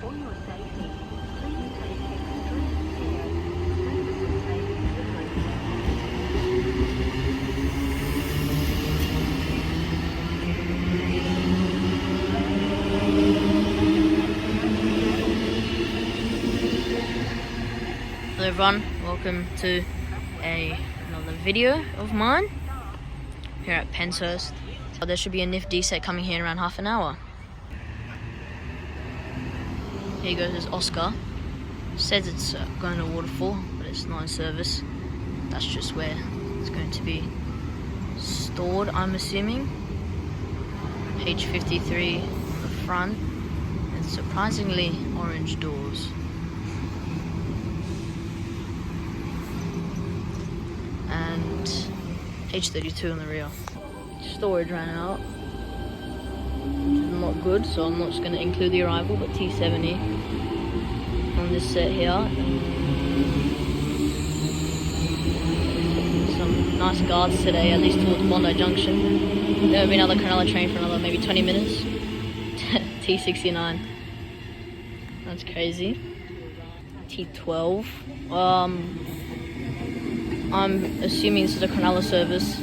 For your safety, please take extreme care when facilitating Hello everyone, welcome to another video of mine here at Penshurst. There should be a NIF D set coming here in around half an hour. Here goes this Oscar. Says it's going to Waterfall, but it's not in service. That's just where it's going to be stored, I'm assuming. Page 53 on the front, and surprisingly orange doors. And page 32 on the rear. Storage ran out, which is not good, so I'm not just going to include the arrival, but T70 on this set here. Some nice guards today, at least towards Bondi Junction. There will be another Cronulla train for another maybe 20 minutes. T69. That's crazy. T12. I'm assuming this is a Cronulla service.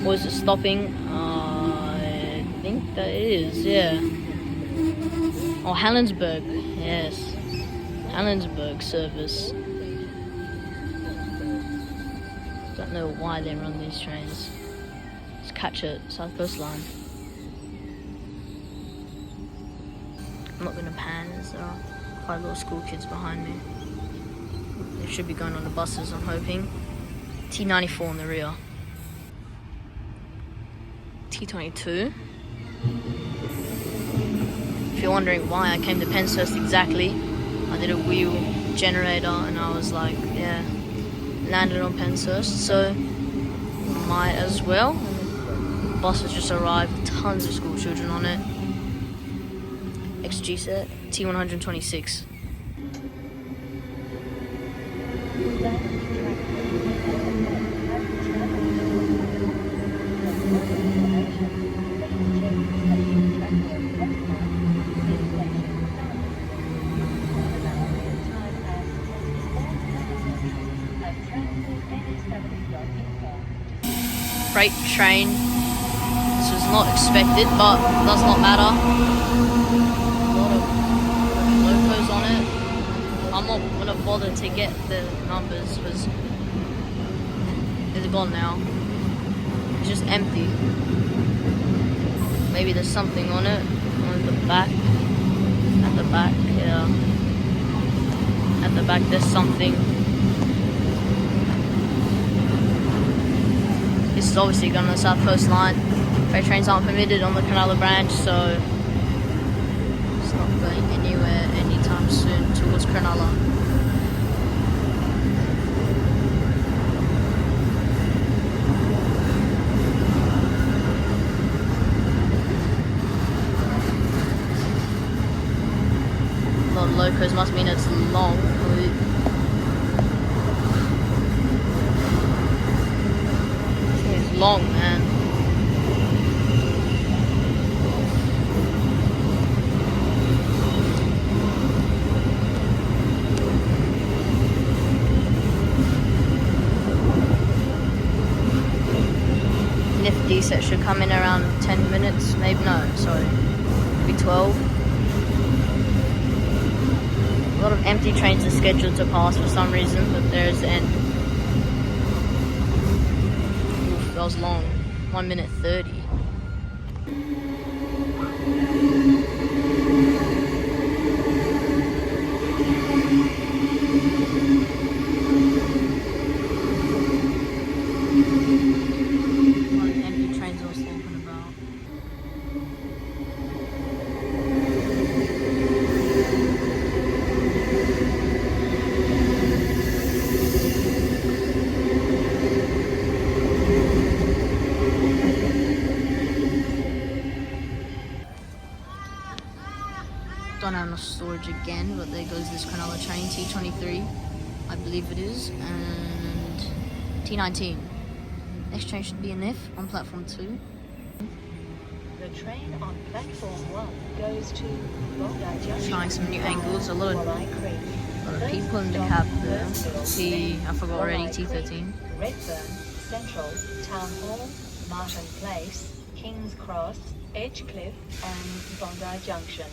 Or is it stopping? I think that is, yeah. Oh, Helensburgh, yes. Helensburgh service. Don't know why they run these trains. Let's catch it, South Coast Line. I'm not gonna pan, as there are quite a lot of school kids behind me. They should be going on the buses, I'm hoping. T94 in the rear. T22. If you're wondering why I came to Penshurst exactly, I did a wheel generator and I was like, yeah, landed on Penshurst, so might as well. The bus has just arrived, tons of school children on it. XG set, T126. Freight train. This was not expected, but does not matter. A lot of locos on it. I'm not gonna bother to get the numbers because it's gone now. It's just empty. Maybe there's something on it. On the back. At the back, yeah. At the back there's something. This is obviously going on the South Coast Line. Freight trains aren't permitted on the Cronulla branch, so it's not going anywhere anytime soon towards Cronulla. A lot of locos must mean it's long. Long, man. NIF D set should come in around 10 minutes, maybe, no, sorry, maybe 12. A lot of empty trains are scheduled to pass for some reason, but there's the end. That was long, 1 minute 30. What empty trains I was talking about. Don't have enough storage again, but there goes this Cronulla train, T23, I believe it is, and T19. Next train should be a NIF on platform 2. the train on platform 1 goes to Bondi Junction. Trying some new angles. A lot of people in the Stop, cab there. Hurstville, I forgot already, Walleye T13. Creek, Redfern, Central, Town Hall, Martin Place, King's Cross, Edgecliff, and Bondi Junction.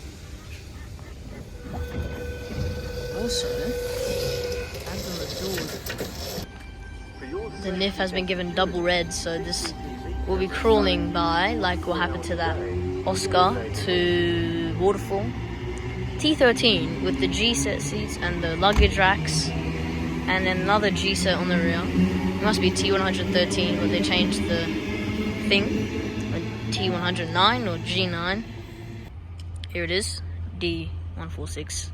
Also, as on the door, the NIF has been given double red, so this will be crawling by, like what happened to that Oscar to Waterfall. T13 with the G set seats and the luggage racks, and then another G set on the rear. It must be T113, where they changed the thing. T109 or G9. Here it is, D146.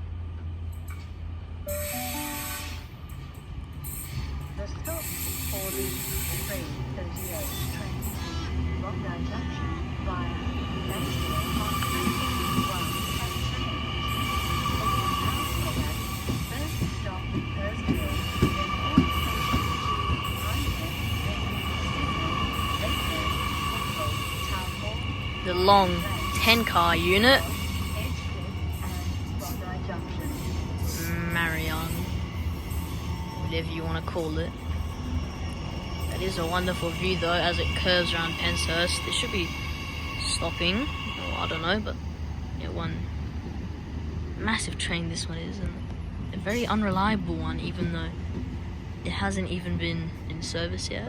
The stop for the 338 train to Bondi Junction via Penshurst on platform 1 has changed. First stop Hurstville, then all stations to Town Hall, The long 10-car unit. Edgecliff, and Bondi Junction. Marion, whatever you want to call it. That is a wonderful view though, as it curves around Penshurst. It should be stopping, or I don't know, but yeah, one massive train this one is, and a very unreliable one, even though it hasn't even been in service yet.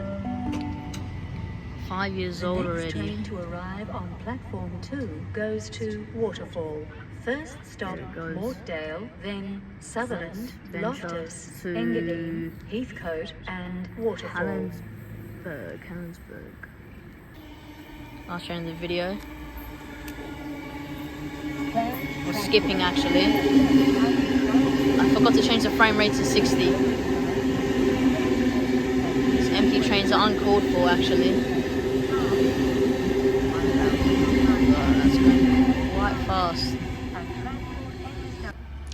5 years old The next already. train to arrive on platform 2 goes to Waterfall. First stop There it goes. Mortdale, then Sutherland, Then Loftus, to Engadine, Heathcote, and Waterfall. Helensburgh. Last train in the video. We're skipping actually. I forgot to change the frame rate to 60. These empty trains are uncalled for actually. Oh, that's going quite fast.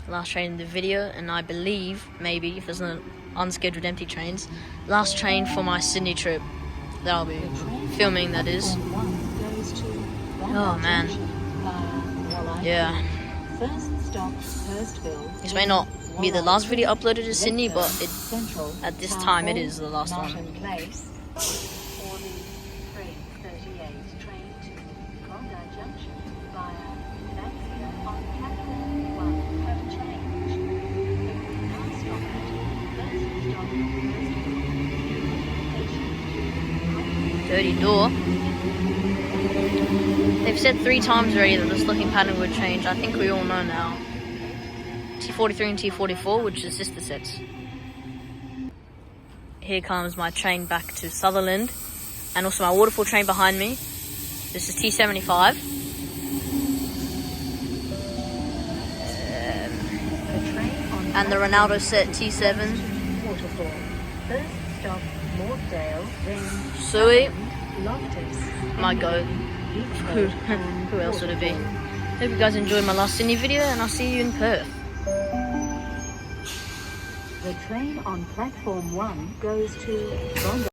Last train in the video, and I believe, maybe, if there's no unscheduled empty trains, last train for my Sydney trip that I'll be filming, that is. Oh man. Yeah. First stop Hurstville. This may not be the last video uploaded to Sydney, but Central, at this Town time it Hall, is the last Martin one. Place. For the 338 train to Bondi Junction via Lancia on platform 1 have changed. Now stop at first stop Hurstville. Dirty door. They've said 3 times already that this looking pattern would change. I think we all know now. T43 and T44, which is sister sets. Here comes my train back to Sutherland, and also my Waterfall train behind me. This is T75. And the Ronaldo set T7. Waterfall. First stop Mortdale, then Sui, Loftus. my goat. Who else would it be? Hope you guys enjoyed my last Sydney video, and I'll see you in Perth. The train on platform 1 goes to Bondi.